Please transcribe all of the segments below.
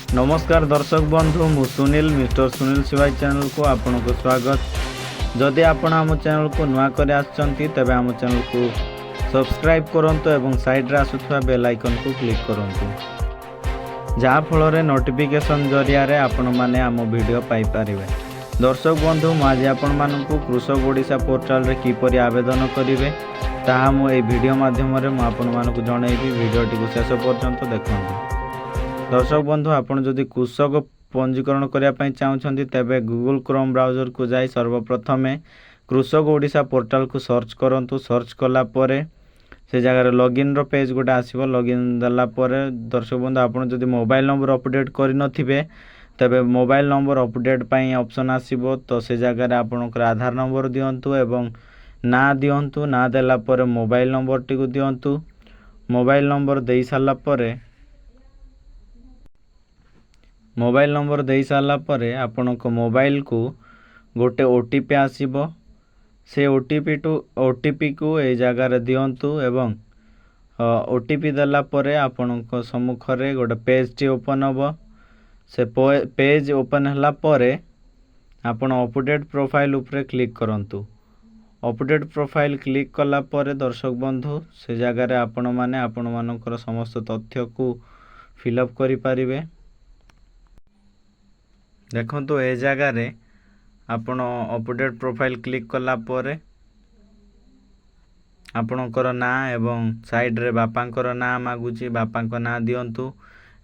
नमस्कार दर्शक बंधु मु सुनील मिस्टर सुनील सिवाई चैनल को आपन को स्वागत। जदि आपण आम चैनल को नुआ करे आछंती तबे आम चैनल को सब्सक्राइब करंतु एवं साइड रे आसुथवा बेल आइकन को क्लिक करंतु जहा फल रे नोटिफिकेशन जरिया रे आपण माने आम वीडियो पाई परिबे। दर्शक बंधु मु आज आपण मानकु कृषक ओडिशा पोर्टल रे किपरि आवेदन करिवे ताहा मु ए वीडियो माध्यम रे मु आपण मानकु जणैबी। वीडियोटी को शेष पर्यंत देखंतु। दर्शक बंधु आपन जदि कृषक पंजीकरण करने चाहते तेबे गूगल क्रोम ब्राउजर को जाई सर्वप्रथमे कृषक ओडिशा पोर्टल को सर्च करंतु। सर्च कला परे से जगह लॉगिन रो पेज गोटे आसीबो। लॉगिन दला परे दर्शक बंधु आपन जदि मोबाइल नंबर अपडेट करि नथिबे तेबे मोबाइल नंबर अपडेट पई ऑप्शन आसीबो। तो से जगह आपनकर आधार नंबर दियंतु एवं ना दियंतु। ना देला परे मोबाइल नंबर टी को दियंतु। मोबाइल नंबर देई साला परे मोबाइल नंबर दे सारा पर आपण को मोबाइल को गोटे ओटीपी आसीबो। से ओटीपी को ए जगार दियंतु एवं ओटीपी दला परे आपण को सम्मुख रे गोटे पेज टी ओपन हबो। से पेज ओपन हला परे आपण अपडेट प्रोफाइल ऊपर क्लिक करंतु। अपडेट प्रोफाइल क्लिक कला परे दर्शक बंधु से जगार आपण माने आपण मानकर समस्त तथ्य को फिलअप करि परिबे। देखो ए जगार आपण अपडेट प्रोफाइल क्लिक कला परे आपणकर ना एवं साइड रे बापांकर ना मागुची बापांक ना दियंतु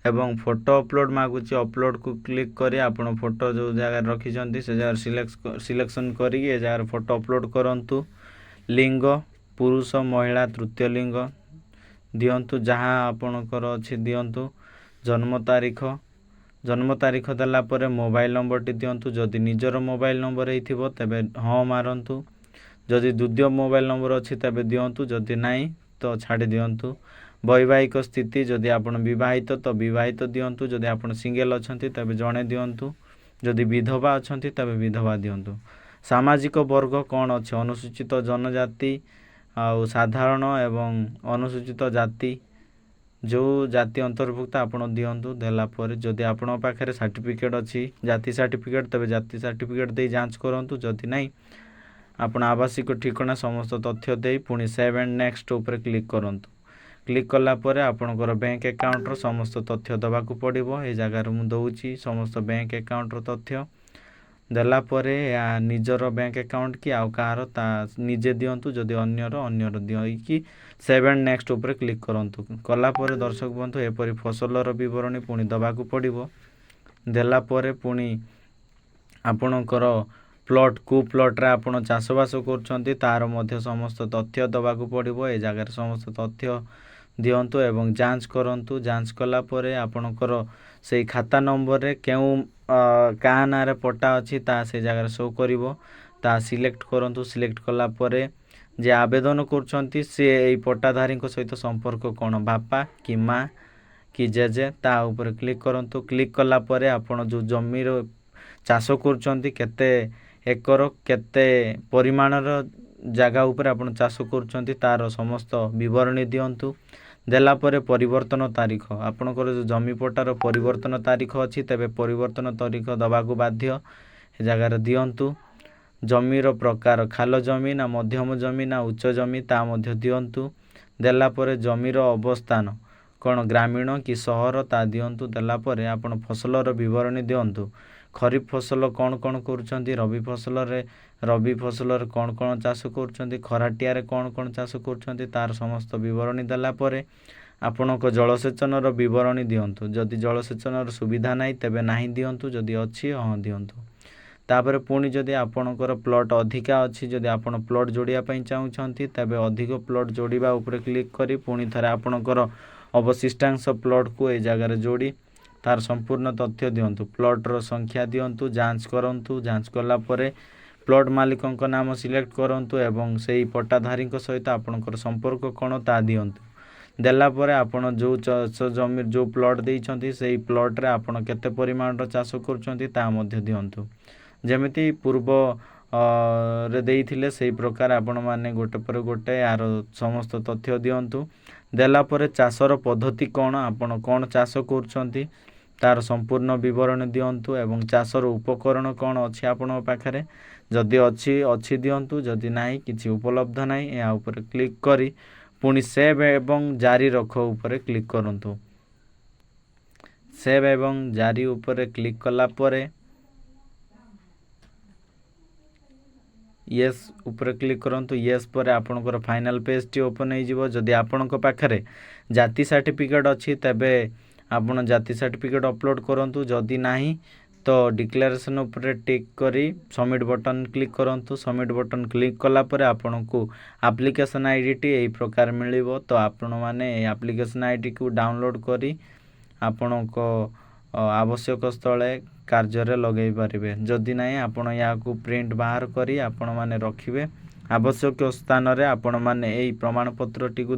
एवं फोटो अपलोड मागुची। अपलोड को क्लिक करी आपण फोटो जो जगह रखी से जगह सिलेक्शन करी ए जगह फोटो अपलोड करंतु। लिंग पुरुष महिला तृतीय लिंग दियंतु जहाँ आपणकर अछि दियंतु। जन्म तारीख दला परे मोबाइल नंबर टी दियंतु। जदि निजर मोबाइल नंबर हेइथिबो तबे हाँ मारंतु। जदि द्वितीय मोबाइल नंबर अछि तबे दियंतु। जदि नाही तो छाड़ी दियंतु। वैवाहिक स्थिति जदि आपण विवाहित तो विवाहित दियंतु। जदि आपण सिंगल अछंती तबे जणे दियंतु। जदि विधवा अछंती तबे विधवा दियंतु। सामाजिक वर्ग कोन अछि अनुसूचित जनजाति आ साधारण एवं अनुसूचित जाति जो जाति अंतर्भुक्त आपण दियंतु। देला परे जदि आपण पाखरे सर्टिफिकेट अछि जाति सर्टिफिकेट तबे जाति सर्टिफिकेट दे जांच करंतु। जदि नाही आपण आवासिक ठिकाना समस्त तथ्य दे पुणी सेव एंड नेक्स्ट ऊपर क्लिक करंतु। क्लिक कला परे आपणकर बैंक अकाउंट रो समस्त तथ्य दबा को पड़िबो। ए जगह रे मु दउची समस्त बैंक अकाउंट रो तथ्य देला परे या निजर बैंक अकाउंट की आउ कार ता निजे दियंतु। जदि अन्यर दिय कि सेव एंड नेक्स्ट ऊपर क्लिक करंतु। कला परे दर्शक बंधु एपरि फसलर विवरणी पुणी दबा को पड़िबो। देला परे पुणी आपणकर प्लॉट को प्लॉट रे आपण चाषबास करछंती तार मध्य समस्त तथ्य दबा को पड़िबो। ए जगह समस्त तथ्य दियंतु एवं जांच करंतु। जांच कला परे आपणकर से खाता नंबर रे केउ का ना रे पट्टा अछि ता से जगह शो करिवो। ता सिलेक्ट करंतु। सिलेक्ट कला परे जे आवेदन करछंती से एई पट्टाधारी को सहित संपर्क कोन बापा कि माँ कि जेजे ता ऊपर क्लिक करंतु। क्लिक कला परे आपण जो जमी रो चाष करछंती केते एकर केते परिमाणर जगह ऊपर आपण चाष करछंती तार समस्त विवरणी दियंतु। देला परे परिवर्तन तारीख आपणकर जो जमी पट्टार परिवर्तन तारीख अछि तबे परिवर्तन तारीख दबा को बाध्य ए जगह दियंतु। जमीर प्रकार खाल जमी ना मध्यम जमी ना उच्च जमी ता मध्य दियंतु। देला परे जमीर अवस्थान कोन ग्रामीण कि शहर ता दियंतु। देला परे आपण फसलर विवरणी दियंतु। खरीफ फसल कोन कोन करछंती रबी फसलर कोन कोन चाष करछंती खराटिया रे कोन कोन चाष करछंती तार समस्त विवरणी देला परे आपणक जलसेचनर विवरणी दियंतु। जदि जलसेचनर सुविधा नाही तबे नाही दियंतु। जदि अछि हाँ दियंतु। तापर पुणी जदि आपणकर प्लॉट अधिका अछि जदि आपण प्लॉट जोड़िया पई चाहुछंती तबे अधिक प्लॉट जोड़िबा ऊपर क्लिक करी पुणी थरे आपणकर अवशिष्टांश प्लॉट को ए जगह रे जोड़ी तार संपूर्ण तथ्य दियंतु। प्लॉट रो संख्या दियंतु। जांच करंतु। जांच कला परे प्लॉट मालिकंक नाम सिलेक्ट करंतु एवं सेही पट्टाधारी सहित आपणकर संपर्क कोन ता दियंतु। देला परे आपण जो जमी जो प्लॉट देइछंती सेही प्लॉट रे आपण केते परिमाण रो चाष करछंती ता मध्य दियंतु। जेमिति पूर्व रे देइथिले सेही प्रकार आपण माने गोटे पर गोटे यार समस्त तथ्य दियंतु। देला परे चाषर पद्धति कोन आपण कोन चाष करछंती ତାର ସମ୍ପୂର୍ଣ୍ଣ ବିବରଣୀ ଦିଅନ୍ତୁ ଏବଂ ଚାଷର ଉପକରଣ କ'ଣ ଅଛି ଆପଣଙ୍କ ପାଖରେ, ଯଦି ଅଛି ଦିଅନ୍ତୁ, ଯଦି ନାହିଁ କିଛି ଉପଲବ୍ଧ ନାହିଁ ଏହା ଉପରେ କ୍ଲିକ୍ କରି ପୁଣି ସେଭ୍ ଏବଂ ଜାରି ରଖ ଉପରେ କ୍ଲିକ୍ କରନ୍ତୁ। ସେଭ୍ ଏବଂ ଜାରି ଉପରେ କ୍ଲିକ୍ କଲା ପରେ ୟେସ୍ ଉପରେ କ୍ଲିକ୍ କରନ୍ତୁ। ୟେସ୍ ପରେ ଆପଣଙ୍କର ଫାଇନାଲ୍ ପେଜ୍ଟି ଓପନ୍ ହେଇଯିବ। ଯଦି ଆପଣଙ୍କ ପାଖରେ ଜାତି ସାର୍ଟିଫିକେଟ୍ ଅଛି ତେବେ ଆପଣ ଜାତି ସାର୍ଟିଫିକେଟ୍ ଅପଲୋଡ଼ କରନ୍ତୁ, ଯଦି ନାହିଁ ତ ଡିକ୍ଲାରେସନ୍ ଉପରେ ଟିକ୍ କରି ସବମିଟ୍ ବଟନ୍ କ୍ଲିକ୍ କରନ୍ତୁ। ସବମିଟ୍ ବଟନ୍ କ୍ଲିକ୍ କଲା ପରେ ଆପଣଙ୍କୁ ଆପ୍ଲିକେସନ୍ ଆଇଡ଼ିଟି ଏହି ପ୍ରକାର ମିଳିବ। ତ ଆପଣମାନେ ଏହି ଆପ୍ଲିକେସନ୍ ଆଇଡ଼ିକୁ ଡାଉନଲୋଡ଼୍ କରି ଆପଣଙ୍କ ଆବଶ୍ୟକ ସ୍ଥଳେ କାର୍ଯ୍ୟରେ ଲଗାଇ ପାରିବେ। ଯଦି ନାହିଁ ଆପଣ ଏହାକୁ ପ୍ରିଣ୍ଟ ବାହାର କରି ଆପଣମାନେ ରଖିବେ। ଆବଶ୍ୟକ ସ୍ଥାନରେ ଆପଣମାନେ ଏହି ପ୍ରମାଣପତ୍ରଟିକୁ